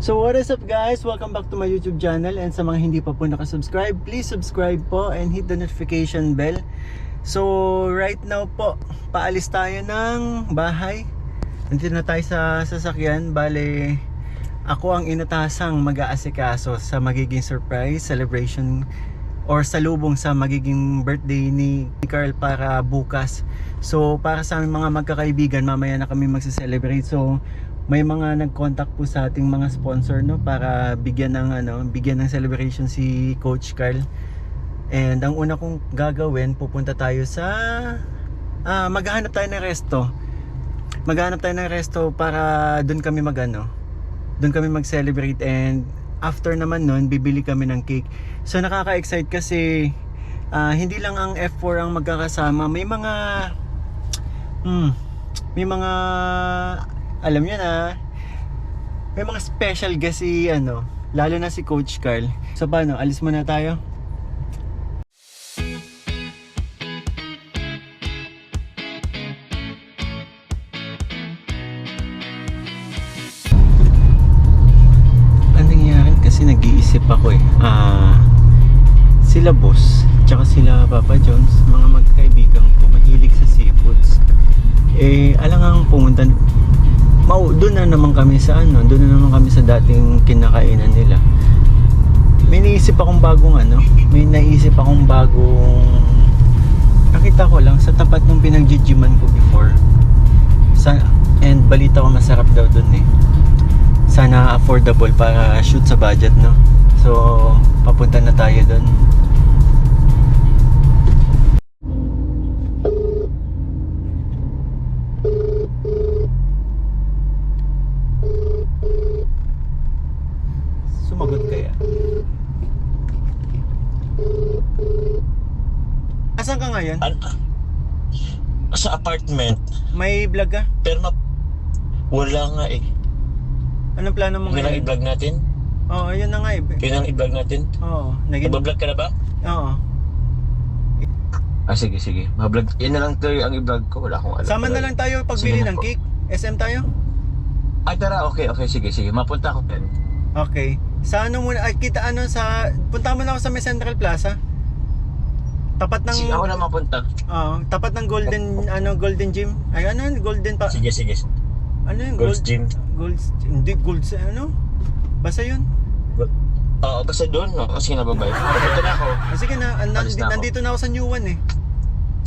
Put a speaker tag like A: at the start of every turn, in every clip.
A: So what is up guys? Welcome back to my YouTube channel, and sa mga hindi pa po nakasubscribe, please subscribe po and hit the notification bell. So right now po, paalis tayo ng bahay. Nandito na tayo sa sasakyan. Bale, ako ang inatasang mag-aasikaso sa magiging surprise celebration or salubong sa magiging birthday ni Carl para bukas. So para sa aming mga magkakaibigan, mamaya na kami magse-celebrate. So may mga nag-contact po sa ating mga sponsor, no, para bigyan ng celebration si Coach Carl. And ang una kong gagawin, pupunta tayo sa maghahanap tayo ng resto. Maghahanap tayo ng resto para doon kami doon kami mag-celebrate, and after naman nun, bibili kami ng cake. So nakaka-excite kasi hindi lang ang F4 ang magkakasama. May mga alam niyo na, may mga special guest si lalo na si Coach Carl. So paano, alis muna tayo? Anong nangyari? Kasi nag-iisip ako sila boss, tsaka sila Papa Jones, mga magkaibigan ko, mahilig sa seafoods. Alangang pumunta, doon na naman kami sa dating kinakainan nila. May naisip akong nakita ko lang sa tapat ng pinag-gyman ko before. And balita ko masarap daw doon Sana affordable para shoot sa budget, no? So papunta na tayo doon. Sumagot kaya? Asan ka ngayon?
B: Sa apartment.
A: May vlog ka?
B: Pero wala nga
A: Anong plano mo
B: Yun ang
A: ngayon?
B: i-vlog natin?
A: Oo, yun na nga
B: Yun ang i-vlog natin?
A: Oo.
B: Nag-vlog ka na ba?
A: Oo.
B: Sige. Ma-vlog. Yan na lang tayo ang i-vlog ko. Wala akong alam.
A: Sama na lang tayo pagbili ng cake. SM tayo?
B: Ay, tara. Okay. Sige. Mapunta ako din.
A: Okay. Sa muna? Punta mo na ako sa may Central Plaza. Tapat ng...
B: Sige, ako na mapunta.
A: Oo. Tapat ng Golden Gym. Ay, Golden pa...
B: Sige.
A: Ano yun?
B: Gold's Gym.
A: Hindi, Gold's... Basta yun?
B: Oo, basta doon, no? Kasi nababay. Punta na ako.
A: Sige na.
B: Alis na ako.
A: Nandito na ako sa New One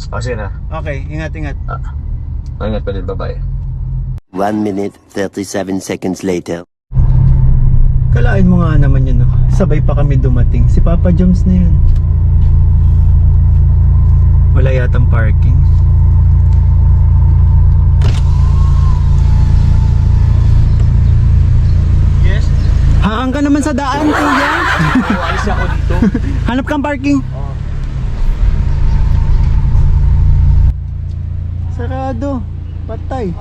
B: Sige na.
A: Okay, ingat.
B: Ingat pa din, bye-bye.
C: 1 minute, 37 seconds later.
A: Kalain mo nga naman yun, no? Sabay pa kami dumating. Si Papa Jones na yun. Wala yatang parking.
B: Yes?
A: Hahang ka naman sa daan, kuya.
B: Alis ako dito.
A: Hanap kang parking. Sarado. Patay.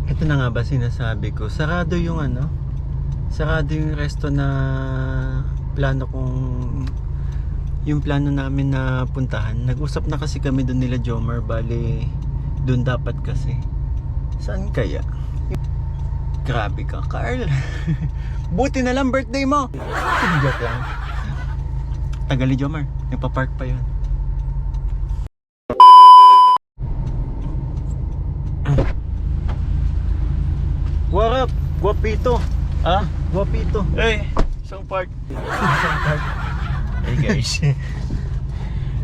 A: Ito na nga ba sinasabi ko. Sarado yung resto na yung plano namin na puntahan. Nag-usap na kasi kami doon nila Jomar. Bali, doon dapat kasi. Saan kaya? Grabe ka, Carl. Buti na lang birthday mo. Joke lang. Tagali Jomar. Nagpa-park pa yun. What up? Guapito. Guapito.
B: Hey, isang part. Hey guys.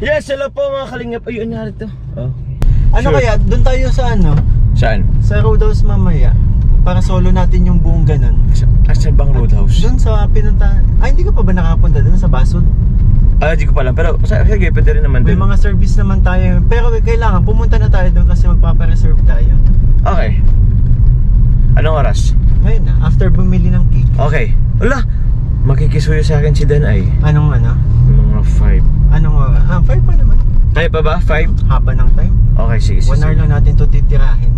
B: Yes, hello po mga kalingap. Ayun, narito.
A: Okay. Kaya? Doon tayo sa
B: Saan?
A: sa Roadhouse mamaya. Para solo natin yung buong ganun.
B: Saan bang Roadhouse?
A: Doon sa pinuntahan. Hindi ka pa ba nakapunta doon sa Basod?
B: Di ko pa alam. Pero sige, pwede rin naman
A: May
B: din.
A: mga service naman tayo. Pero kailangan pumunta na tayo doon kasi magpapareserve tayo.
B: Okay. Anong oras?
A: Ngayon na, after bumili ng cake.
B: Okay. Wala. Makikisuyo sa akin si Danay.
A: Anong
B: Mga 5.
A: 5 pa naman.
B: Kaya pa ba? 5?
A: Haba ng time.
B: Okay, sige.
A: 1 hour lang natin to titirahin.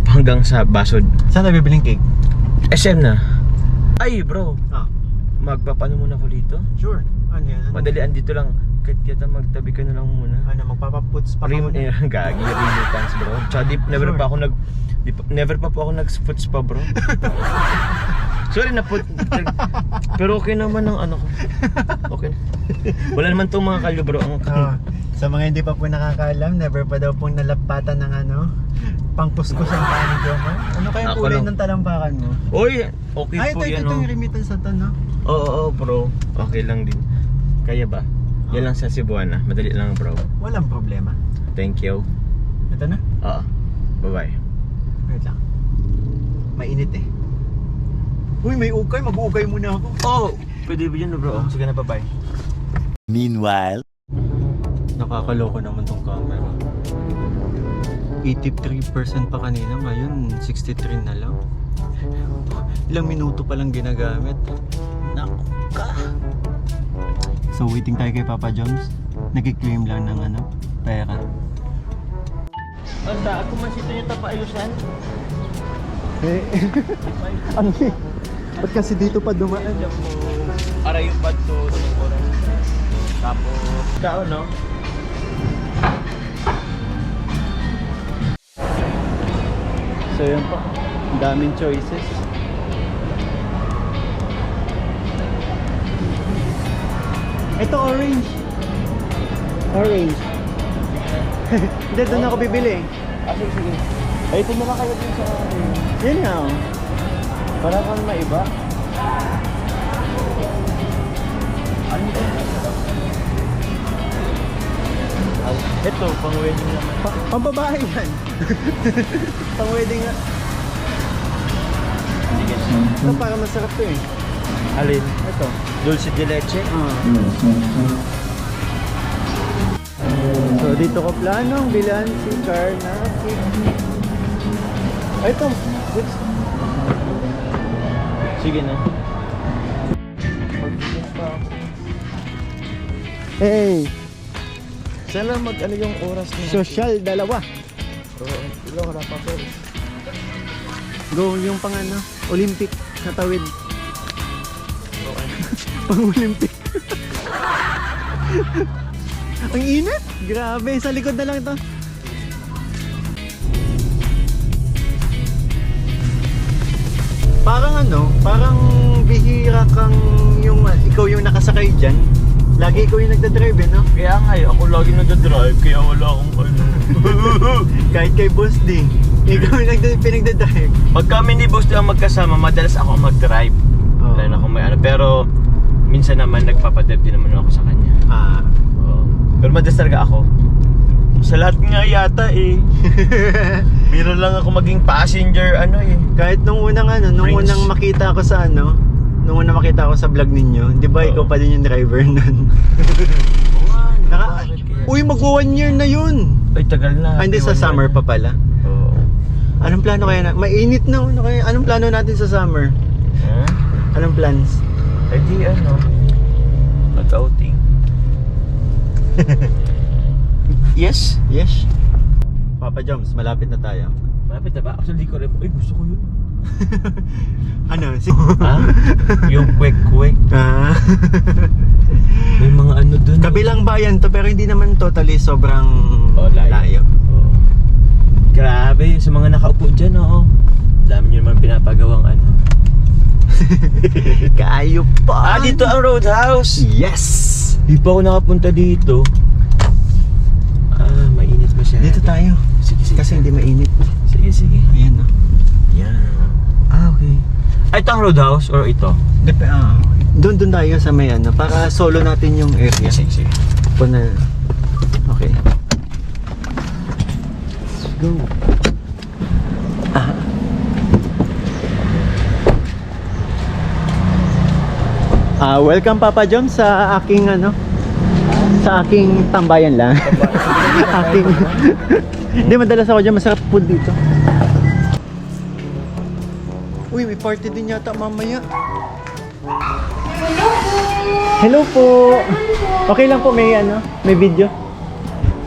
B: Hanggang sa Basod.
A: Saan tayo bibiling cake?
B: SM na. Ay bro,
A: Ah,
B: magpapano muna ako dito?
A: sure. Ano yan?
B: Madalian dito lang. kita magtabi ka na lang muna.
A: Ano, magpapaputs pa ka muna?
B: Gagi, remittance bro. Tsaka never pa po ako nag-foots pa bro. Sorry na put. Pero okay naman ang ano ko. Okay. Wala naman tong mga kalyo bro.
A: Sa mga hindi pa po nakakaalam, never pa daw pong nalapatan ng ano, pangkuskus ang paa ni Jomar. Ano kayang
B: Ako
A: kulay
B: lang.
A: ng talampakan mo?
B: Oy, okay
A: Ay,
B: po
A: ito
B: yan
A: yung
B: oh.
A: remittance sa to, no?
B: Oo, bro. Okay lang din. Kaya ba? Yan lang sa Cebuana. Madali lang bro.
A: Walang problema.
B: Thank you.
A: Ito na?
B: Oo. Bye-bye.
A: Wait lang. Mainit eh. Uy, may ukay. Mag-uukay muna ako.
B: Oh, pwede ba yun bro? Sige na, bye-bye.
C: Meanwhile,
A: Nakakaloko naman tong camera. 83% pa kanina, ngayon 63 na lang. Ilang minuto pa lang ginagamit. Naku ka! So waiting tayo kay Papa Joms. Nag-claim lang ng ano, pera.
B: Anda, ako man sito niya tapaayusan.
A: Eh, ano eh? Ba't kasi dito pa dumaan?
B: Aray yung pad to ng oras. Tapos, kao no?
A: So yun po, ang daming choices. Ito orange. Orange. Hindi, doon ako bibili.
B: Sige. Ay, pumunta kayo din sa...
A: Yan nga oh.
B: Para kang maiba. Ano ito? Ito, pang wedding naman.
A: Pambabae yan. Pang wedding nga. Ito para masarap to eh.
B: Alin?
A: Ito.
B: Dulce de leche?
A: So dito ko planong bilan si Carnatic. Ay, ito. Goods.
B: Sige na.
A: Hey,
B: Sana mag-ano yung oras na.
A: social dalawa.
B: Oo, ilang wala pa pero.
A: Go yung pang ano, Olympic na tawid.
B: Okay.
A: Pang Olympic. Ang init. Grabe, sa likod na lang ito. Parang ano, parang bihira kang yung ikaw yung nakasakay diyan. Lagi ikaw yung nagdadrive eh, no?
B: Kaya nga ako lagi nagdadrive, kaya wala akong ano.
A: Kahit kay Boss D, ikaw yung pinagdadrive.
B: Pag kami ni Boss ang magkasama, madalas ako mag-drive.
A: Oo.
B: Wala na akong may ano. Pero minsan naman nagpapadrive din naman ako sa kanya.
A: Ah.
B: Oo. Pero madalas talaga ako. Sa lahat nga yata eh. Biro lang ako maging passenger ano eh.
A: Kahit nung unang ano, nung
B: Prince.
A: unang makita ko sa ano, nung unang makita ko sa vlog ninyo, 'di ba ikaw pa din yung driver nun? Uy, magwa 1 year na yun.
B: Ay, tagal na.
A: Ah, hindi sa summer pa pala.
B: Oo.
A: Anong plano kaya na? Mainit na ano kaya? Anong plano natin sa summer?
B: Huh?
A: Anong plans?
B: Ay di ano. Mag-outing. Yes?
A: Yes. Papa Joms, malapit na tayo.
B: Malapit na ba? Actually, di ko rin. Ay, gusto ko yun.
A: Ano?
B: Ha? Yung quick-quick.
A: Ah.
B: May mga ano dun.
A: Kabilang bayan to pero hindi naman totally sobrang layo.
B: Oh. Grabe, sa mga nakaupo dyan, oo. Dami nyo naman pinapagawang ano.
A: Kayo pa.
B: Dito ang Roadhouse.
A: Yes.
B: Di pa ako nakapunta dito. Mainit masyado.
A: Dito tayo.
B: Sige, sige.
A: Kasi hindi mainit.
B: Sige, sige.
A: Ayan oh.
B: Yan. Okay. Ito ang Roadhouse or ito?
A: Doon tayo sa may ano para solo natin yung area.
B: Sige, sige.
A: Na. Okay. Let's go. Welcome Papa Jom sa aking ano, sa aking tambayan lang. Aking. Hindi, madalas ako dyan, masarap food dito. Uy, may party din yata mamaya. Hello po. Okay lang po, may ano, may video.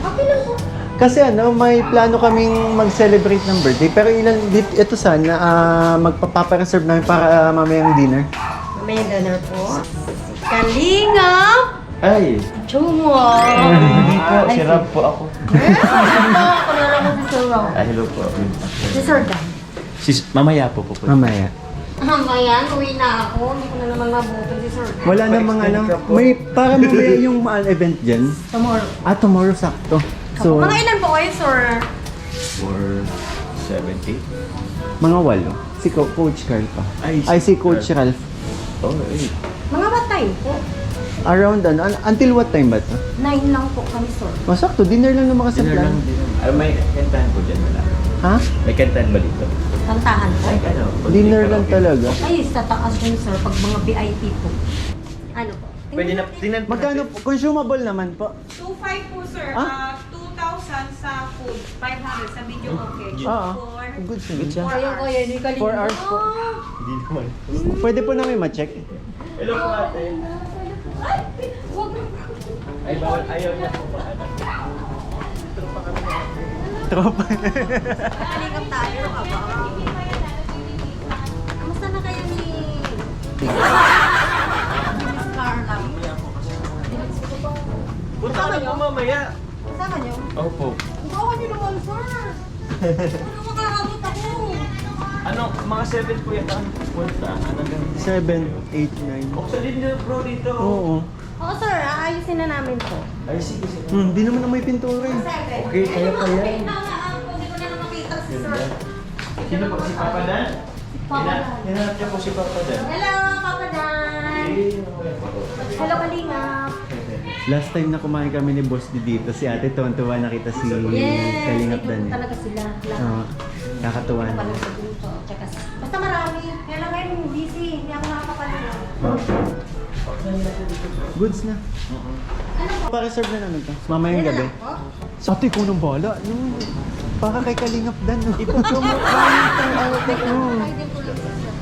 D: Okay lang po.
A: Kasi ano, may plano kaming mag-celebrate ng birthday. Pero ito sana, magpapareserve namin para mamayang dinner.
D: May dinner po. Kalingap!
B: Ay!
D: Chumwa!
B: Hindi po, si Rob po ako.
D: Ako na lang si Sir Rob.
B: Ay, hello po.
D: Si Sir Dan.
B: Mamaya po po.
A: Mamaya.
D: Mayan, uwi na ako. Hindi ko na naman mabutin si Sir Dan.
A: Wala namang ano, may para mamaya yung event dyan.
D: Tomorrow.
A: Tomorrow sakto. So,
D: Mga ilan po kayo, Sir?
B: 4, 7, 8.
A: mga walo. Si Coach Carl pa.
B: Ay,
A: Si Coach Ralph.
B: Oh, 8.
D: Mga what time po?
A: Around until what time ba to?
D: 9 lang po kami, Sir.
A: Sakto, dinner lang naman kasi
B: Dinner
A: plan.
B: lang din. May kantahan po dyan, wala.
A: Ha?
B: May kantahan ba dito?
D: Kantahan po.
B: Ay, ano?
A: Dinner lang talaga.
D: Ay, sa taas yun, Sir. Pag mga VIP po. Ano po?
B: Pwede na, tingnan po
A: Magkano po? Consumable naman po.
E: 2,500 po, sir.
A: Ah?
E: 2,000 sa food. 500 sa video okay.
A: Oo.
E: For
A: Good siya.
D: Kaya ko yan, hindi kalina.
A: 4 hours po.
B: Hindi naman.
A: Pwede po namin ma-check.
B: Hello po ate.
D: Huwag na.
B: Ay, bawal. Ayaw niya po ba?
A: Tropa.
D: Kalikap tayo, aba. Kamusta na kayo ni... Miss Carla?
B: Punta ka na po mamaya.
D: Kasama niyo?
B: Opo.
D: Baka niyo naman, sir. Ano makakabot ako?
B: Ano, mga 7 po yata ang punta. Ano ganun?
A: 7, 8, 9.
B: Sa dinner bro dito.
A: Oo.
D: Oo, sir. Aayusin na namin to.
B: Ay, sige, sige.
A: Hindi naman na may pintura eh.
B: Okay, kaya pa yan.
D: Hindi ko na makita si sir.
B: Sino po? Si Papa Dan?
D: Papa Dan.
B: Hinanap niyo po si Papa Dan.
D: Hello, Papa Dan. Hello, Kalingap.
A: Last time na kumain kami ni Boss Di dito, si ate tuwan-tuwa nakita si
D: Yes,
A: Kalingap
D: ito
A: Dan.
D: talaga sila.
A: Oo. Kakatuwa na.
D: Kapalong sa dito. Tsaka, basta marami. Kaya lang ngayon busy. Hindi ako nakakapalingaw.
A: Goods na.
D: Ano po?
A: Pa-reserve na namin to. Mamayang
D: Yan na
A: gabi.
D: lang po.
A: Sa ate ko nang bala. No. Para kay Kalingap Dan. No.
B: Ipopromote
D: Ay, din ko lang sa sir.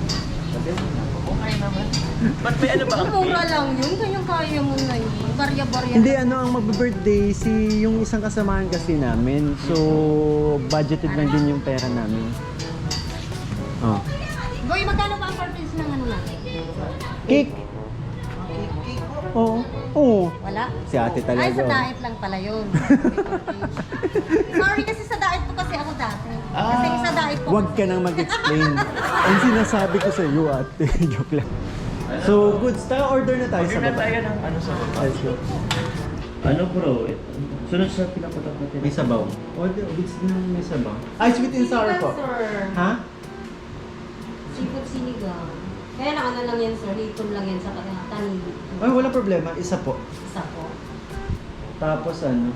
B: Okay naman. Ba't may ano ba ang
D: Mura lang yun. Kanyang kaya mo na yun. Barya-barya.
A: Hindi, ang mag-birthday, yung isang kasamahan kasi namin. So, budgeted lang din yung pera namin. Oh.
D: Boy, magkano ba ang purpose ng ano natin?
A: Cake! Oo. Oo.
D: Wala?
A: Si ate talaga.
D: Ay, sa diet lang pala yun. Sorry kasi sa diet po kasi ako dati. Kasi sa diet po.
A: Huwag ka nang mag-explain. Ang sinasabi ko sa iyo, ate. Joke lang. So, goods. Tayo order na tayo sa
B: Order na
A: baba.
B: tayo ng ano sa baba.
A: Let's go.
B: Ano bro? Sunod sa pinapatak natin.
A: May sabaw. Order, goods ng may sabaw. Ay, sweet and sour po.
D: Sir.
A: Ha?
D: Seafood sinigang. Kaya lang ano lang yan, sir. Hipon lang yan sa tanili.
A: Ay, wala problema. Isa po.
D: Isa po.
A: Tapos ano?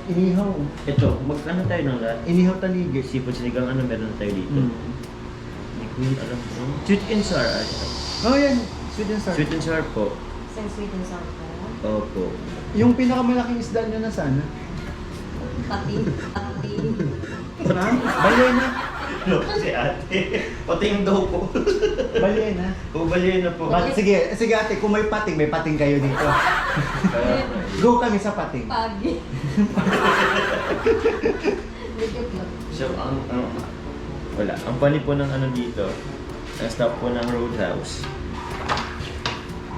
A: Inihaw.
B: Ito, mag-ano tayo ng lahat?
A: Inihaw taligi.
B: Seafood sinigang, ano meron na tayo dito?
A: Mm.
B: Hindi ko yun alam po. Sweet and sour.
A: Oh, yan. Sweet and sour.
B: Sweet and sour po.
D: Isang sweet and sour ka.
B: Opo.
A: Yung pinakamalaking isda nyo na sana.
D: Pati. Pati.
A: Ha? Balyena.
B: No, si ate. Pating daw po.
A: Balyena.
B: Ubali na po.
A: Sige ate, kung may pating kayo dito. Go kami sa pating.
D: Pagi. Likit lang.
B: So, wala. Ang funny po ng ano dito, ang stop po ng Roadhouse.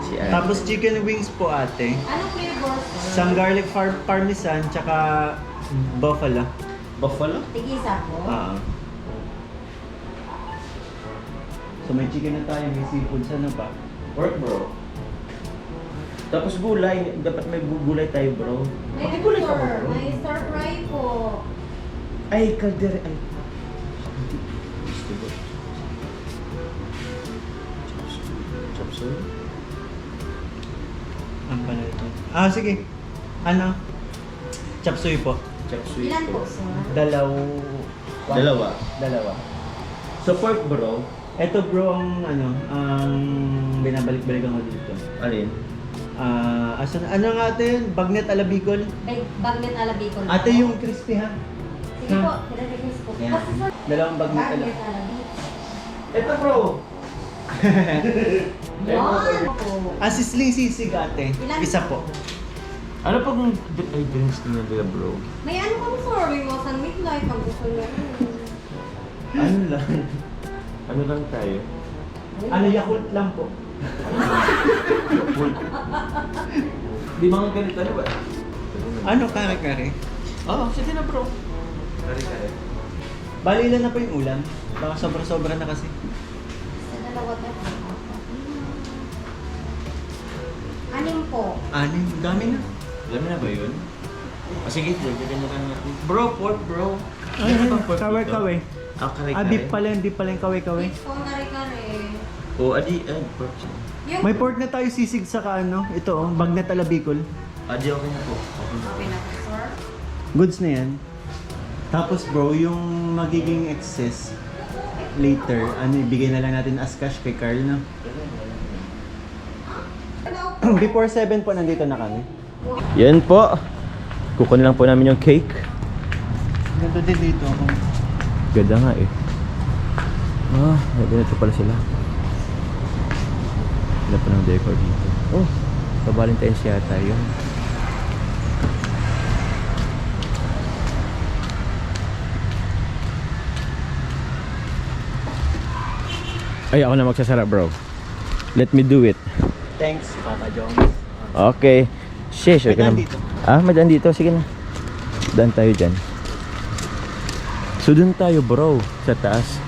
B: Si ate.
A: Tapos chicken wings po ate.
D: Anong flavor, sir?
A: Isang garlic parmesan, tsaka buffalo.
B: Buffalo?
D: Tigisa po.
A: So may chicken na tayo, may seafood, sana ba?
B: Pork bro. Tapos gulay. Dapat may gulay tayo bro.
D: May
B: Pakigulay ka ba
D: sir.
B: bro?
D: May stir fry po.
B: Ay, kaldere. Ay. Gusto ba? Chop suey?
A: Ang pala ito. Sige. Ano? Chop suey po.
B: Chop suey
D: Ilan po, sir?
B: Dalawa.
A: Dalawa.
B: So pork bro,
A: Ito bro ang ang binabalik-balikan ko dito.
B: alin?
A: Ano nga ate yun? Bagnet alabicol?
D: Bagnet alabicol.
A: Ate yung crispy ha?
D: Sige po, nilagay po.
A: Yan.
D: Kasi sir,
A: Dalawang bagnet
D: bagnet
A: alabicol.
D: alabicol.
B: Ito bro.
D: Yan po.
A: Sisling sisig ate.
D: Ilan?
A: Isa po.
B: Ano pag ay drinks na nila bro?
D: May ano kami sir, may mga san midnight, pag gusto nyo.
B: Ano lang? Ano lang tayo?
A: Yakult lang po.
B: Di ba nga ganito ano ba?
A: Ano, kare-kare?
B: Oo, sige na bro. Kare-kare.
A: Bali ilan na po yung ulam? Baka sobra-sobra na kasi.
D: Sa dalawa to. Anim po.
A: Anim, dami na.
B: Alam mo na ba yun? O sige, dagdagan mo ka natin. Bro, pork bro.
A: Ay,
B: Ano bang pork
A: kawe-kawe.
B: dito? Ah, kare-kare.
A: Beef pala, hindi pala yung kawe-kawe.
D: Beef po, kare-kare.
B: O, adi, pork siya.
D: Yung...
A: May pork na tayo sisig sa ano, ito oh, bagnet ala Bicol.
B: Adi, okay na po. Okay na.
D: Okay na po, sir.
A: Goods na yan. Tapos bro, yung magiging excess later, ano, ibigay na lang natin as cash kay Carl na. Before 7 po, nandito na kami.
B: Yan po. Kukunin lang po namin yung cake.
A: Ganda din dito.
B: Ganda nga eh. Ah, ganito pala sila. Wala pa ng decor dito. Oh, sa Valentine's yata yun. Ay, ako na magsasara bro. Let me do it.
A: Thanks, Papa Jones.
B: Okay. Sheesh,
A: May
B: okay
A: daan
B: na.
A: dito.
B: Ah, may daan dito. Sige na. Daan tayo dyan. So, dun tayo bro. Sa taas.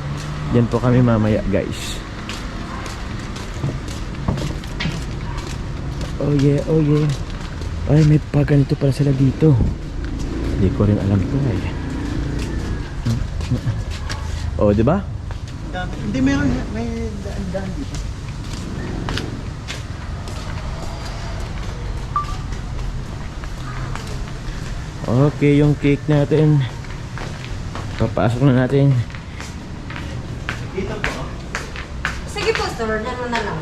B: Diyan po kami mamaya guys. Oh yeah, oh yeah. Ay, may paganto pala sila dito. Hindi ko rin alam to eh. Oh, di ba?
A: Dami. Hindi, meron, may daan dito.
B: Okay, yung cake natin. Papasok na natin.
A: Dito po.
D: Sige po, sir. Gano'n na lang.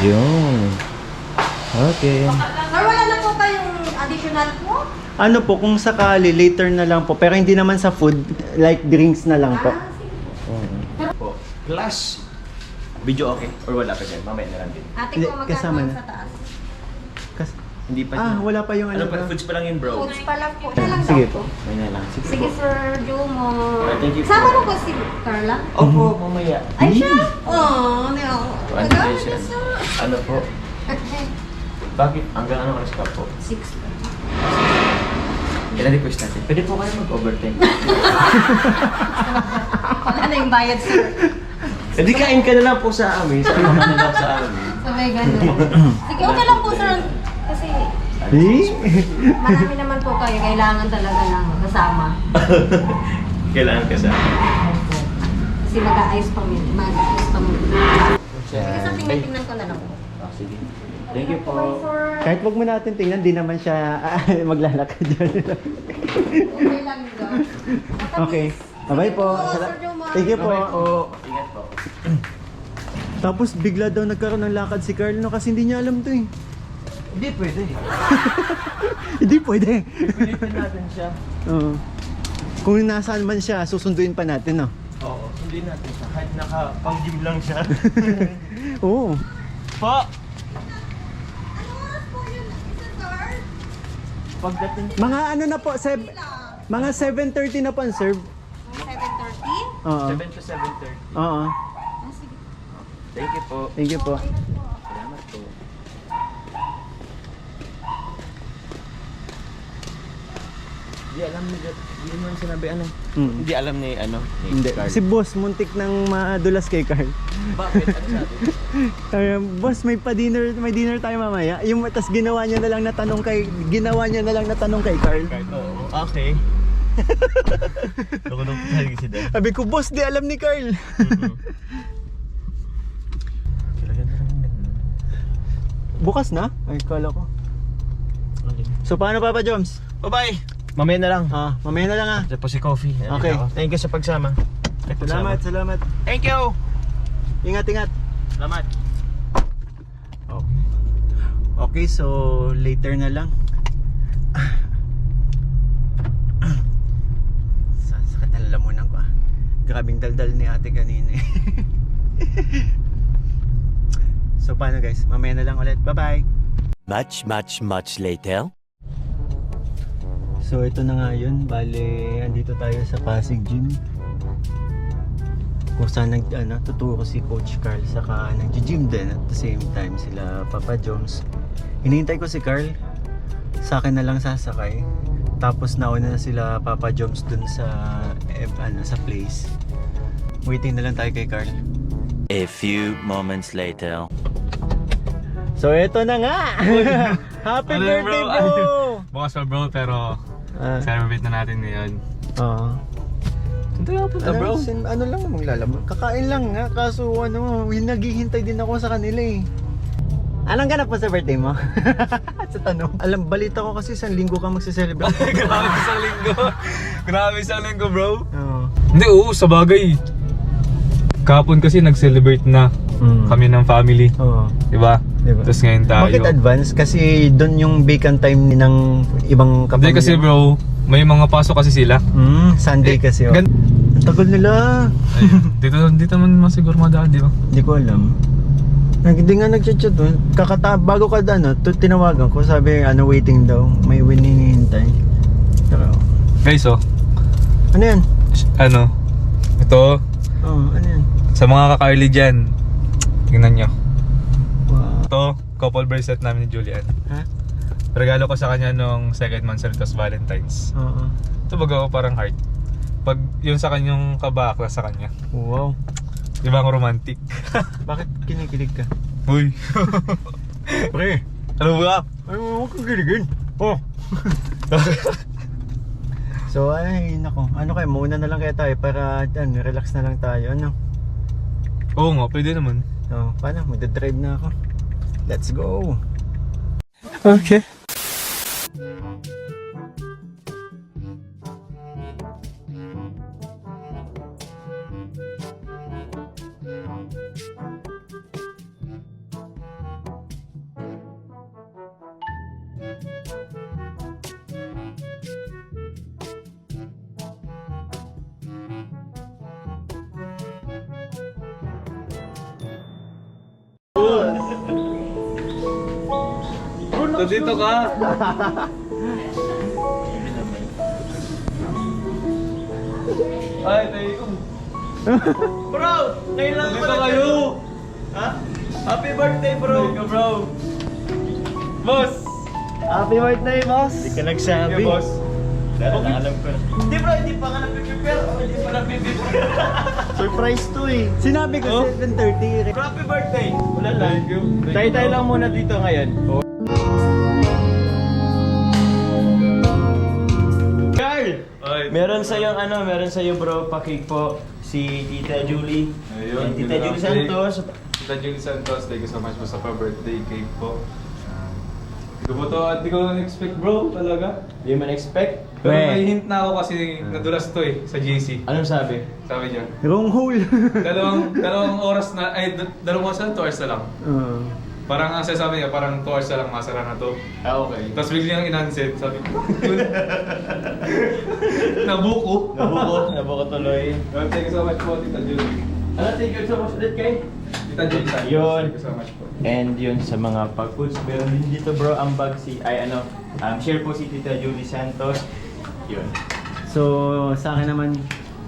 B: Yun. Okay.
D: Sir, wala na po kayong additional po?
A: Ano po, kung sakali, later na lang po. Pero hindi naman sa food, like drinks na lang po.
D: Sige.
B: Po. Plus, video okay? Or wala pa dyan? Mamaya na lang din.
D: Ate
A: Hindi,
D: ko,
A: kasama
D: magkano
A: na.
D: sa taas?
B: Hindi pa
A: Wala pa yung
B: Ano
A: ano
B: pa?
A: pa.
B: Foods pa lang yun bro.
D: Foods pa lang po. Ito lang
A: Sige
D: daw
A: po.
B: May na lang.
D: Sige, Sir Jomo.
B: Alright, thank you po.
D: Sama mo po si Carla?
B: Opo, mamaya.
D: Ay, siya? Oo, hindi ako.
B: Ano
D: Magkano
B: siya?
D: niya, sir?
B: Ano po? Bakit? Hanggang anong oras pa po?
D: 6 pa.
B: Ilan request natin? Pwede po kayo mag-overtime.
D: Wala na yung bayad, sir.
B: Hindi kain ka na lang po sa amin. Sa amin na lang sa amin.
D: Sabay ganun. Sige, okay lang po, sir. Kasi marami naman po kayo. Kailangan talaga lang kasama.
B: Kailangan ka sa amin.
D: Kasi mag-aayos pa mo. Mag-aayos pa mo. Sige, sir, tingnan ko na lang po.
B: Ah, sige. Thank you po.
A: Kahit wag mo natin tingnan, di naman siya maglalakad dyan.
D: Okay lang daw.
A: Okay. Bye-bye po.
D: Sir Jomo.
A: Thank you po.
B: Bye po. Ingat po.
A: Tapos bigla daw nagkaroon ng lakad si Carl no kasi hindi niya alam to eh.
B: Hindi pwede.
A: Hindi pwede.
B: Pilitin natin siya.
A: Oo. Kung nasaan man siya, susunduin pa natin no.
B: Oo, hindi natin siya. Kahit nakapang-gym lang siya.
A: Oo.
B: Po! Pagdating
A: Mga ano na po, mga 7:30 na po ang serve.
D: 7:30?
A: Oo.
B: 7 to 7:30.
A: Oo.
B: Thank you po.
A: Thank you po.
B: Salamat po. Hindi alam ni hindi mo sinabi ano. Hindi alam ni ano ni
A: Hindi.
B: Carl.
A: Si boss, muntik nang madulas kay Carl.
B: Bakit? Ano sabi?
A: Kaya, boss, may dinner tayo mamaya. Yung tas ginawa niya na lang na tanong kay Carl.
B: Oo. Okay. Ako nung talaga si Dan.
A: Sabi ko, boss, di alam ni Carl.
B: Kailangan na lang
A: Bukas na? Ay, kala ko. So, paano Papa Joms?
B: Bye-bye! Mamaya na lang.
A: Mamaya na lang ah.
B: Tapos si Coffee.
A: Okay.
B: Thank you sa pagsama.
A: Salamat.
B: Thank you!
A: Ingat.
B: Salamat.
A: Okay, so later na lang. Sakit na lalamunan ko ah. Grabing daldal ni ate kanina eh. So paano guys? Mamaya na lang ulit. Bye-bye!
C: Much later.
A: So ito na nga yun. Bale, andito tayo sa Pasig Gym. kung saan tuturo si Coach Carl, saka nag-gym din at the same time sila Papa Joms. Hinihintay ko si Carl, sa akin na lang sasakay. Tapos nauna na sila Papa Joms dun sa sa place. Waiting na lang tayo kay Carl.
C: A few moments later.
A: So eto na nga! Happy
F: Ano yun,
A: birthday
F: bro?
A: bro!
F: Bukas pa bro, pero celebrate na natin ngayon.
A: Oo.
F: Saan tayo punta bro?
A: Ano lang maglalabas? Kakain lang nga, kaso naghihintay din ako sa kanila eh. Anong ganap mo sa birthday mo? Sa tanong. Alam, balita ko kasi isang linggo ka magse-celebrate.
F: Grabe isang linggo. Grabe isang linggo bro.
A: Oo.
F: Hindi, oo, sa bagay. Kahapon kasi nag-celebrate na kami ng family.
A: Oo.
F: Diba?
A: Diba?
F: Tapos ngayon tayo.
A: Bakit advance? Kasi doon yung vacant time ng ibang
F: Hindi
A: kapamilya.
F: kasi bro, may mga pasok kasi sila.
A: Sunday kasi.
F: gan-
A: Ang tagal nila.
F: Ayun. Dito man masiguro madaan, di ba?
A: Hindi ko alam. Hindi nga nag-chat doon. Bago ka tinawagan ko, sabi waiting daw. May hinihintay. Pero,
F: Guys, oh.
A: ano yan?
F: Ano? Ito,
A: Ano yan?
F: sa mga kaka-early dyan. Tingnan nyo.
A: Wow.
F: Ito, couple bracelet namin ni Julian.
A: Ha?
F: Regalo ko sa kanya nung second month tapos Valentine's.
A: Oo.
F: Ito baga parang heart. Pag yun sa kanyang kabakla sa kanya.
A: Wow.
F: Di ba ang romantic?
A: Bakit kinikilig ka?
F: Uy.
A: Pre,
F: Ano ba?
A: huwag kang kiligin. Oh. So ay nako, kaya muna na lang kaya tayo para relax na lang tayo,
F: Oo nga, pwede naman.
A: So, paano? Magdadrive na ako. Let's go! Okay.
F: Dito ka. Ay, tayo.
B: Bro! Ngayon lang
F: Dito kayo.
B: Ha? Happy birthday bro!
F: Thank you, bro. Boss!
A: Happy birthday, boss!
B: Hindi ka
F: Thank
B: nagsabi.
F: you, boss.
B: Alam ko na. Hindi bro, hindi pa ka nag-prepare. Hindi pa nag-prepare.
A: Surprise to eh! Sinabi ko
F: Oh?
A: 7:30.
B: Happy birthday! Wala lang.
F: Thank you.
B: Tayo lang muna dito ngayon. Carl!
F: Ay.
B: Meron sa yung bro, pa-cake po si Tita Julie.
F: Ayun,
B: And Tita Julie Santos.
F: Tita Julie Santos, thank you so much po sa birthday cake po. Hindi ko na-expect bro, talaga.
B: Hindi mo na-expect?
F: Pero may hint na ako kasi nadulas to sa GC.
B: Anong sabi?
F: Sabi niya,
A: Wrong hole!
F: dalawang oras na, dalawang oras na, 2 hours na lang. Parang ang sabi niya, parang 2 hours na lang masara na to.
B: Ah, okay.
F: Tapos biglang in-unset, sabi ko, nabuko.
B: Nabuko tuloy.
F: Well, thank you so much po, Tita Julie.
B: Thank you so much ulit kay?
F: Tita Julie Santos,
B: Yun.
F: thank you so much po.
B: And yun sa mga pag-foods, meron din dito bro ang bag share po si Tita Julie Santos. Yun.
A: So, sa akin naman,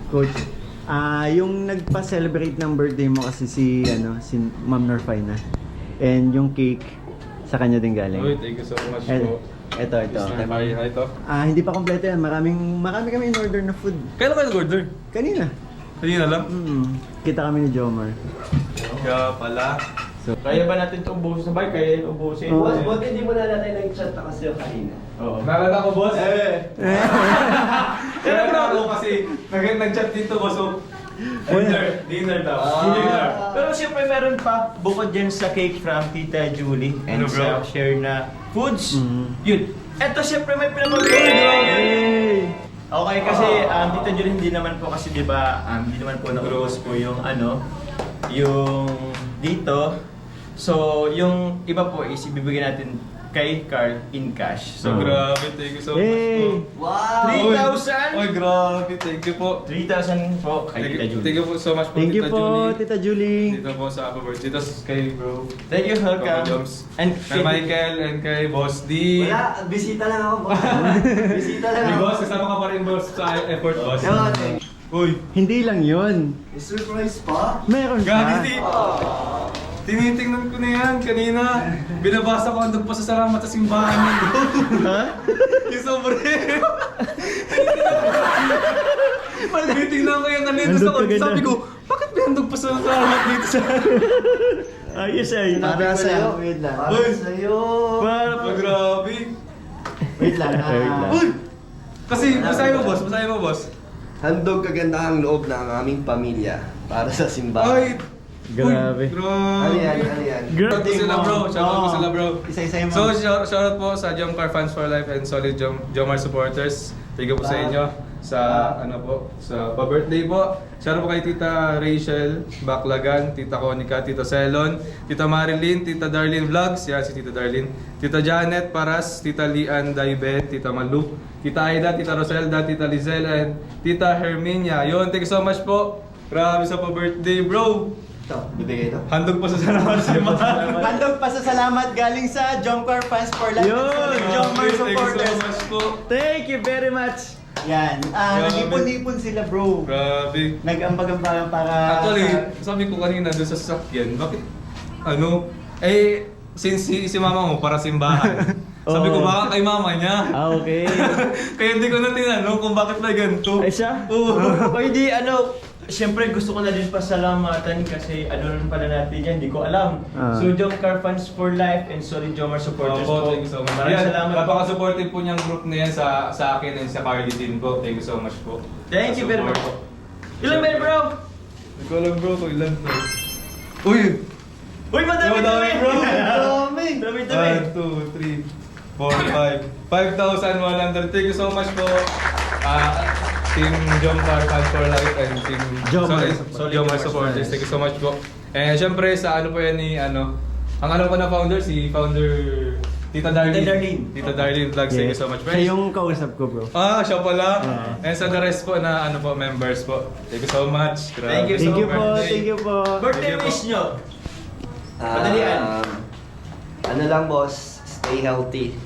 A: Coach, yung nagpa-celebrate ng birthday mo kasi si Ma'am Norfina. And yung cake, sa kanya din galing.
F: Uy, thank you so much
A: And,
F: po.
A: ito.
F: Mr. Maria, ito.
A: Hindi pa kompleto yan. Marami kami in-order na food.
F: Kailan kayo nag-order?
A: Kanina.
F: Hindi na lang.
A: Kita kami ni Jomar.
F: Kaya pala.
B: Kaya ba natin ito ubusin? Sabay, kaya yun ubusin.
A: Oo.
B: Boss,
G: Hindi mo na natin nag-chat na kasi yung kanina.
B: Oo.
F: Nalala ko, boss? Nalala ko kasi nag-chat dito, boss. So, dinner daw. Dinner.
B: Pero siyempre meron pa, bukod dyan sa cake from Tita Julie and
F: Ano, bro?
B: sa share na foods.
A: Mhm.
B: Yun. Eto siyempre may pinapag-order. Okay, kasi Tita Julie hindi naman po kasi 'di ba, hindi naman po naubos po yung yung dito. So, yung iba po is ibibigay natin kay Carl in cash. So,
F: Grabe, thank you so much
A: Hey!
F: po.
G: Wow!
B: 3,000?
F: Oy, grabe, thank you po.
B: 3,000 po kay Tita
F: Thank
B: Julie.
F: you po so much po,
A: Thank you
F: Tita
A: po,
F: Julie.
A: Tita Julie.
F: Dito po sa Papa Birthday. Tapos kay bro.
B: Thank you,
F: Papa
B: welcome.
F: Joms.
B: And
F: Kay Michael and kay Boss D.
G: Wala, bisita lang ako. Bisita lang
F: Hey
G: ako.
F: boss, kasama ka pa rin boss sa effort boss.
G: Ewan,
F: Uy,
A: Hindi lang yun.
G: May surprise pa?
A: Meron
F: gabi
A: pa.
F: tinitingnan ko na yan kanina. Binabasa ko andun pa sa salamat sa simbahan nito.
A: Ha?
F: Yung sobre. Tinitingnan ko yan kanina
A: Andun
F: sa
A: ka ganyan.
F: sabi ko, bakit may handog pa sa salamat dito sa...
A: Ayos ay.
G: Para sa'yo.
A: Wait lang.
G: Para sa'yo.
F: Oh, grabe.
A: Wait lang.
F: Uy! Kasi, masahin mo boss.
G: Handog kagandahang loob ng aming pamilya para sa simbahan.
F: Ay!
A: Grabe.
F: Uy, grabe.
G: Ano yan?
F: Shoutout ko sila bro. Shoutout ko sila bro.
A: Isa-isa mo.
F: So, shoutout po sa Jomcar Fans for Life and solid Jomar supporters. Thank you po sa inyo. Sa sa pa-birthday po. Shoutout po kay Tita Rachel Baclagan, Tita Conica, Tita Celon, Tita Marilyn, Tita Darlene Vlogs, yan si Tita Darlene, Tita Janet Paras, Tita Lian Daibe, Tita Malu, Tita Aida, Tita Roselda, Tita Lizelle, and Tita Herminia. Yun, thank you so much po. Grabe sa pa-birthday bro.
G: Ito, bibigay ito.
F: Handog pa sa salamat sa simbahan.
A: Handog pa sa salamat galing sa Jomcar Fans for Life.
F: Yun!
A: Jomcar
F: Thank you so
A: supporters.
F: much po.
A: Thank you very much. Yan.
F: Grabe.
A: Nag-ipon-ipon sila bro.
F: Grabe.
A: Nag-ambag-ambagan para...
F: Actually, sabi ko kanina doon sa sasakyan, bakit, since si mama mo para simbahan, sabi ko
A: Oo.
F: baka kay mama niya.
A: Okay.
F: Kaya hindi ko na tinanong kung bakit may ganito.
A: Ay siya?
F: Oo.
B: O hindi, siyempre gusto ko na din pasalamatan kasi rin pala natin yan, hindi ko alam.
A: Ah.
B: So, Jomcar Fans for Life and solid Jomar supporters
F: Opo,
B: po.
F: thank you so much.
B: Maraming salamat po.
F: Napaka-supportive po niyang group na yan sa akin and sa Carly din po. Thank you so much po.
B: Thank you very much.
F: Support po.
B: Ilan ba yun, bro?
F: Hindi ko alam bro kung ilan to. Uy!
B: Uy, madami
F: Madami, bro.
B: Dami! Dami, dami!
F: 1, 2, 3, 4, 5. 5,100. Thank you so much po. Team Jomcar Fans for Life and Team
A: Jomar.
F: Jomar supporters. Thank you so much po. And syempre sa po yan ni ang alam ko na founder, si founder Tita Darlene. Tita Darlene Vlogs. Thank you so much.
A: Siya yung kausap ko bro.
F: Siya pala.
A: Ah.
F: And sa the rest po na members po. Thank you so much.
B: Thank you
A: Thank
B: so
A: you po,
B: much.
A: thank you po.
B: Birthday
F: Thank you po.
B: wish nyo! Madalian.
G: Ano lang boss, stay healthy.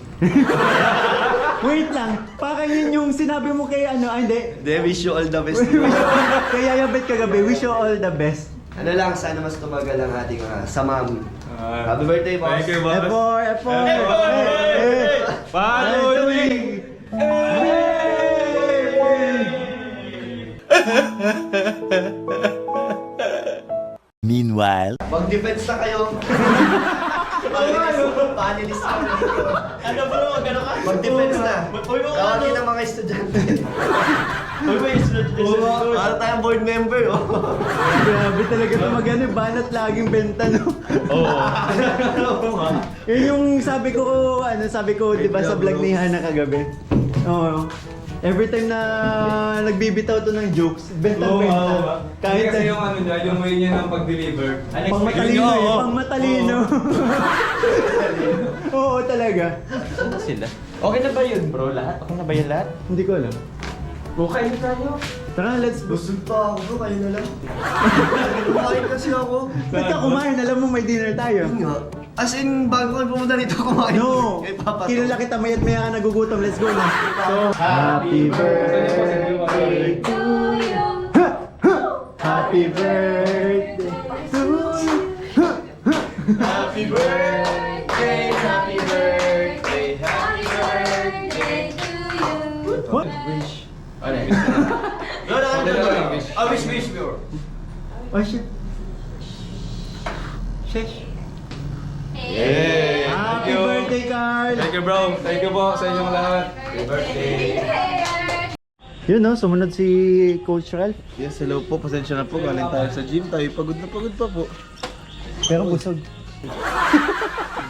A: Wait lang, parang yun yung sinabi mo kay hindi.
G: De, wish you all the best.
A: Kaya yabit kagabi, wish you all the best.
G: Ano lang, sana mas tumagal ang ating samahan.
F: Ah.
G: Happy birthday boss.
F: Thank you, boss.
A: F4!
F: Patuloy!
C: Meanwhile,
G: Mag-defense na kayo. Panelist ka na dito.
B: Ano bro? Gano'n ka?
G: Mag-defense na.
B: Uy, mo
G: Tawagin ang mga estudyante.
B: Uy,
G: Para tayong board member, oh.
A: Grabe talaga ito magano, banat laging benta, no? Yun yung sabi ko, di ba sa vlog ni Hana kagabi? Oo. Every time na nagbibitaw to ng jokes, benta.
F: Kahit
A: Kahit
F: kasi yung niya, yung way niya ng pag-deliver.
A: pang matalino pang matalino. Oo talaga.
B: sila. Okay na ba yun, bro? Lahat? Okay na ba yun lahat?
A: Hindi ko alam.
B: Okay na tayo.
A: Tara, let's go.
G: Busog pa ako, bro. Kayo na lang. Kumain kasi ako.
A: Ba't ka kumain? Alam mo may dinner tayo.
G: Yun nga. As in, bago kayo pumunta dito, kumain.
A: No!
G: Kay Papa to.
A: Kilala kita, mayat maya ka nagugutom. Let's go na. So, happy birthday
D: To you.
A: Happy birthday to you.
B: Happy birthday, happy birthday,
D: Happy birthday to you.
A: What?
B: Ano yun? Wish, bro.
A: Oh shit. Shit.
F: Yay! Thank
A: Happy
F: you.
A: birthday, Carl!
F: Thank you, bro. Thank you po sa inyong lahat. Happy birthday.
A: Yun no, sumunod si Coach Ralph.
H: Yes, hello po. Pasensya na po. Galing tayo sa gym. Tayo pagod na pagod pa po.
A: Pero busog.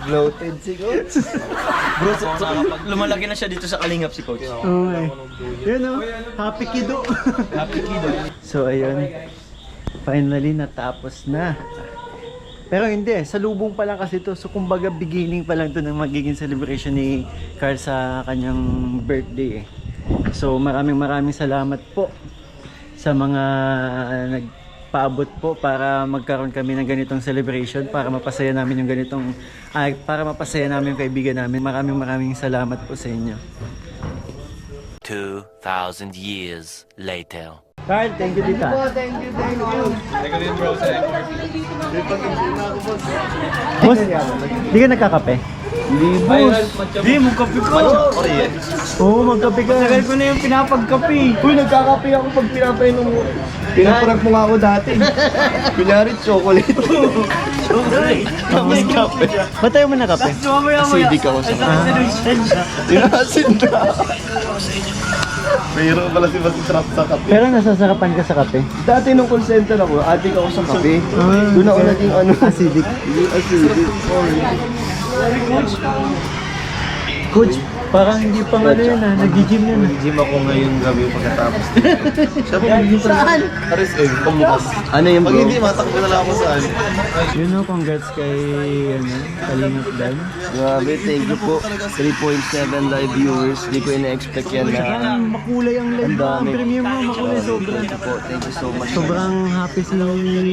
H: Bloated si Coach.
B: Bro, lumalaki na siya dito sa Kalingap si Coach.
A: Okay. Yun no, happy kiddo.
B: Happy kid.
A: So ayun, finally natapos na. Pero hindi, salubong pa lang kasi to. So kumbaga beginning pa lang to ng magiging celebration ni Carl sa kanyang birthday. So maraming salamat po sa mga nagpaabot po para magkaroon kami ng ganitong celebration, para mapasaya namin yung ganitong para mapasaya namin yung kaibigan namin. Maraming salamat po sa inyo.
C: 2,000 years later.
A: Carl, thank you tita.
F: Thank you din bro sa effort.
A: Boss, di ka nagkakape?
H: Hindi, boss. Hindi, magkape ko.
A: Oo, magkape ka.
H: Tagal ko na yung pinapagkape. Uy, nagkakape ako pag pinapainom mo. Pinaparag mo nga ako dati. Kunyari, chocolate. Tapos kape.
A: Ba't tayo mo na kape?
H: Acidic ako sa kape. Inasin na. Mayroon pala si Basi Trap sa kape.
A: Pero nasasarapan ka sa kape?
H: Dati nung call center ako, addict ako sa kape. Doon ako naging ano.
A: Acidic.
H: Acidic.
A: Coach, parang hindi pa ano yun ah, nag-gym yun ah.
B: Nag-gym ako ngayong gabi pagkatapos.
H: Saan? Aris eh, pamukas.
G: Ano yung
H: Pag
G: bro?
H: hindi, matakbo na lang ako saan.
A: You know, congrats kay ano, Kalingap Dan.
G: Grabe, thank you po. 3.7 live viewers. Di ko ina-expect yan na.
A: Ang makulay ang live mo, ang premium mo, makulay sobrang.
G: Thank you po. Thank you so much.
A: Sobrang happy si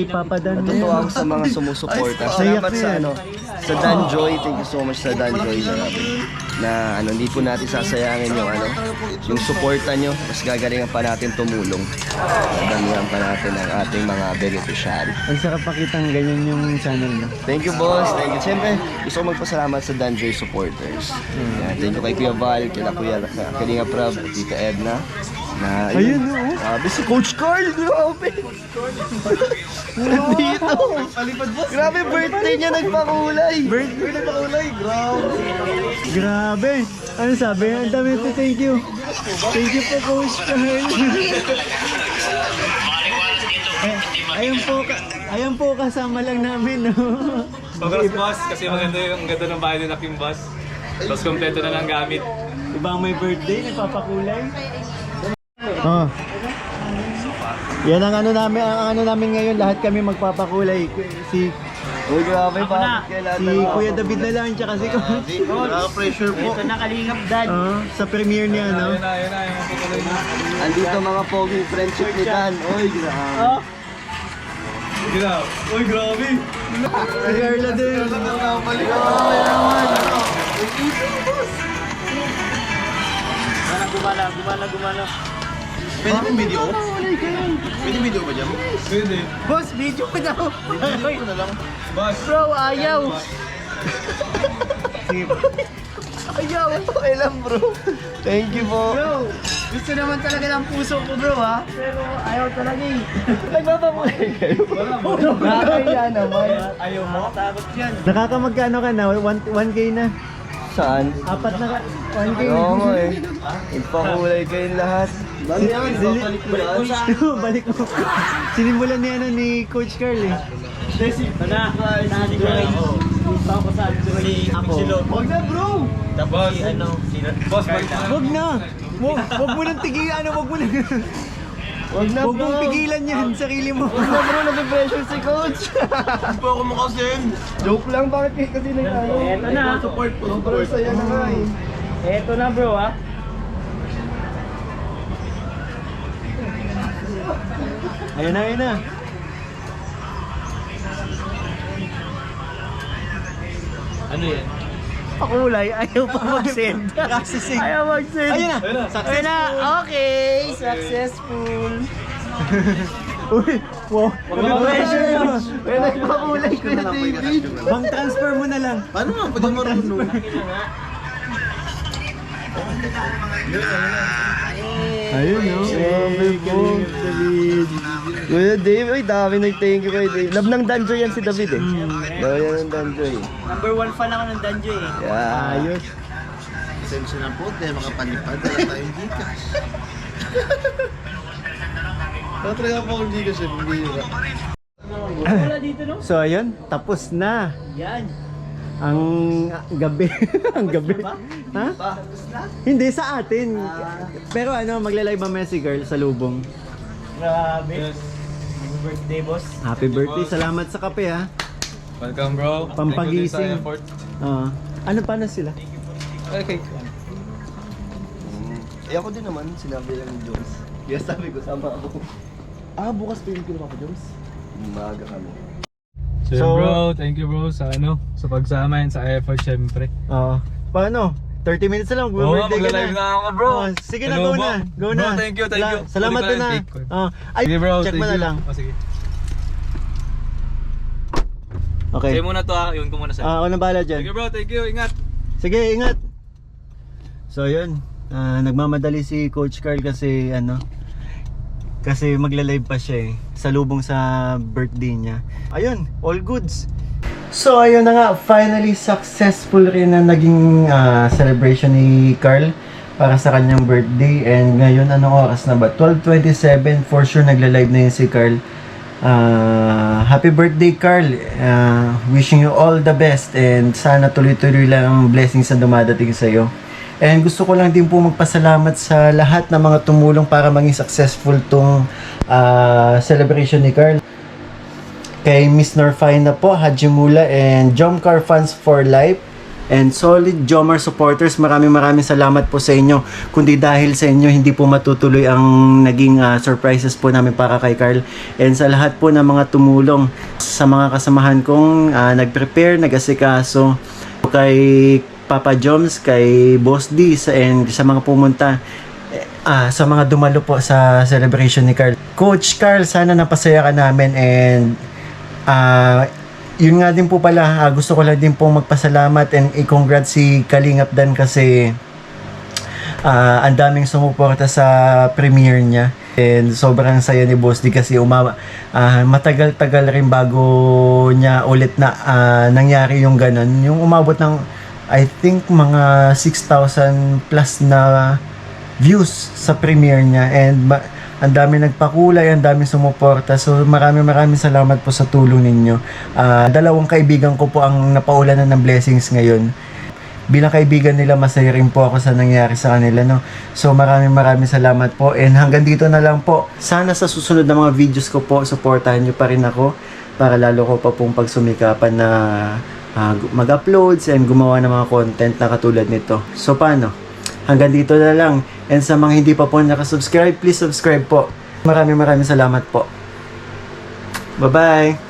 A: Papa Dan.
G: Natutuwa ako sa mga sumusuporta.
A: Naiyak
G: Salamat
A: na
G: sa
A: yan.
G: ano, sa Danjoy. Thank you so much sa Danjoy. Na ano, hindi po natin sasayangin yung ano, yung suporta nyo. Mas gagalingan pa natin tumulong. Damihan pa natin ang ating mga beneficiary.
A: Ang sarap pakitang ganyan yung channel mo.
G: Thank you, boss. Thank you. Siyempre, gusto ko magpasalamat sa Danjoy supporters. Yan, thank you kay Kuya Val, kila Kuya Kalinga Prab, Tita Edna. Na,
A: Ayun, oo.
G: Grabe si Coach Carl, grabe. Nandito. Grabe, birthday niya nagpakulay.
A: Birthday na pakulay, grabe. Ano sabi? Ang dami po, thank you. Thank you po, Coach Carl. Ayan po, kasama lang namin, no?
F: Congrats boss, kasi maganda yung ganda ng bahay ni Laking boss. Tapos kompleto na ng gamit.
A: Ibang may birthday, nagpapakulay. Oh. Yan ang ano namin ngayon, lahat kami magpapakulay. Si
G: Uy, grabe, bakit kailangan
A: si Kuya David na lang, tsaka si Coach.
H: Nakaka-pressure po.
A: Sa premiere niya, no?
F: Yun na, yung putuloy na.
G: Andito mga poging friendship ni Dan. Uy, grabe.
F: Uy, grabe!
A: Si Carla din.
H: Gumana. Pwede pong video? Pwede video ba dyan?
F: Pwede.
A: Boss, video ko daw.
H: Video na lang.
F: Boss!
A: Bro, ayaw.
G: Ayaw, okay lang bro. Thank you po.
A: Bro, gusto naman talaga ng puso ko, bro, ha? Pero ayaw talaga eh.
G: Nagpapakulay kayo. Nakakaya naman.
A: Ayaw mo? Nakakamagkano ka na? 1K na.
G: Saan?
A: Apat na ka. 1K.
G: Oo mo eh. Nagpakulay kayong lahat.
A: Balik mo. Sinimulan niya ni Coach Carl eh. Wag na bro!
F: Boss! Boss, balik na.
A: Wag na! Wag mo nang tigilan, wag mo nang...
G: Wag na
A: Wag
G: bro.
A: mong pigilan yan, sarili mo.
G: Wag na bro, nag-pressure si coach.
H: Hindi po ako makasin.
G: Joke lang, bakit kayo kasi nag-ano?
A: Eto na.
H: Support po.
G: Sobrang saya na nga eh.
A: Eto na bro, ha? Ayun na.
F: Ano yan?
A: Pakulay, ayaw pa mag-send. Processing. Ayaw mag-send. Ayun na. Ayun na. Okay. Successful. Uy, wow. Pressure yun.
G: Kaya nagpakulay ko na David.
A: Bang transfer mo na lang.
H: Paano nga? Pwede marunong.
A: Ayun, no?
G: Grabe po.
A: David.
G: Kuya Dave, ay dami nag-thank you kay Dave. Love ng Danjoy yan si David eh. Love yan ng Danjoy.
A: Number 1 fan ako ng Danjo eh.
G: Yeah.
A: Ayos.
H: Pasensya na po, dahil makapalipad. Wala tayong Gcash. Wala talaga po akong Gcash eh. Hindi nyo.
A: So ayun, tapos na. Yan. Ang gabi. Ang gabi. Ha? Hindi sa atin. Pero ano, maglalive ba si girl sa lubong?
F: Grabe.
A: Happy birthday, boss. Happy birthday. Salamat sa kape, ha.
F: Welcome bro.
A: Pampagising.
F: Thank you din sa effort.
A: Ano pa na sila?
F: Okay.
G: Eh ako din naman, sinabi lang ni Jones. Yes, sabi ko, sama ako. Bukas pa yung Papa Jones? Umaga kami.
F: So,
A: So-
F: bro, thank you bro sa sa pagsama and sa effort syempre.
A: Paano? 30 minutes na lang.
F: Oo,
A: Birthday ka
F: magla-live na ako, bro.
A: Oh, sige na,
F: Hello,
A: go na.
F: bro.
A: Go na.
F: Bro, thank you.
A: Salamat
F: Kunin
A: din
F: ko
A: na.
F: yung cake ko.
A: Oh, ay,
F: Sige bro,
A: check
F: thank
A: mo na
F: you.
A: lang.
F: Oh, sige.
A: Okay.
F: Sa'yo muna to yun ko muna sa'yo.
A: Ako na bahala dyan.
F: Sige bro, thank you, ingat.
A: Sige, ingat. So yun, nagmamadali si Coach Carl kasi kasi magla-live pa siya salubong sa birthday niya. Ayun, all goods. So ayun na nga, finally successful rin na naging celebration ni Carl para sa kanyang birthday. And ngayon, anong oras na ba? 12:27, for sure nagla-live na yun si Carl. Happy birthday, Carl. Wishing you all the best and sana tuloy-tuloy lang ang blessings na dumadating sa iyo. And gusto ko lang din po magpasalamat sa lahat ng mga tumulong para maging successful tong celebration ni Carl. Kay Miss Norfina po, Haji Mula, and Jomcar Fans for Life, and solid Jomar supporters, maraming salamat po sa inyo. Kundi dahil sa inyo, hindi po matutuloy ang naging surprises po namin para kay Carl. And sa lahat po ng mga tumulong, sa mga kasamahan kong nag-prepare, nag-asikaso, kay Papa Joms, kay Boss D, and sa mga pumunta, sa mga dumalo po sa celebration ni Carl. Coach Carl, sana napasaya ka namin, and yun nga din po pala, gusto ko lang din po magpasalamat and i-congrats si Kalingap Dan kasi ang daming sumuporta sa premiere niya. And sobrang saya ni Boss D kasi matagal-tagal rin bago niya ulit na nangyari yung ganun. Yung umabot ng I think mga 6,000 plus na views sa premiere niya, and ang dami nagpakulay, ang dami sumuporta. So maraming salamat po sa tulong ninyo. Dalawang kaibigan ko po ang napaulanan ng blessings ngayon. Bilang kaibigan nila, masaya rin po ako sa nangyari sa kanila, no? So maraming salamat po, and hanggang dito na lang po. Sana sa susunod na mga videos ko po, supportahan nyo pa rin ako para lalo ko pa pong pagsumikapan na mag-uploads and gumawa ng mga content na katulad nito. So paano? Hanggang dito na lang. And sa mga hindi pa po nakasubscribe, please subscribe po. Maraming salamat po. Bye-bye!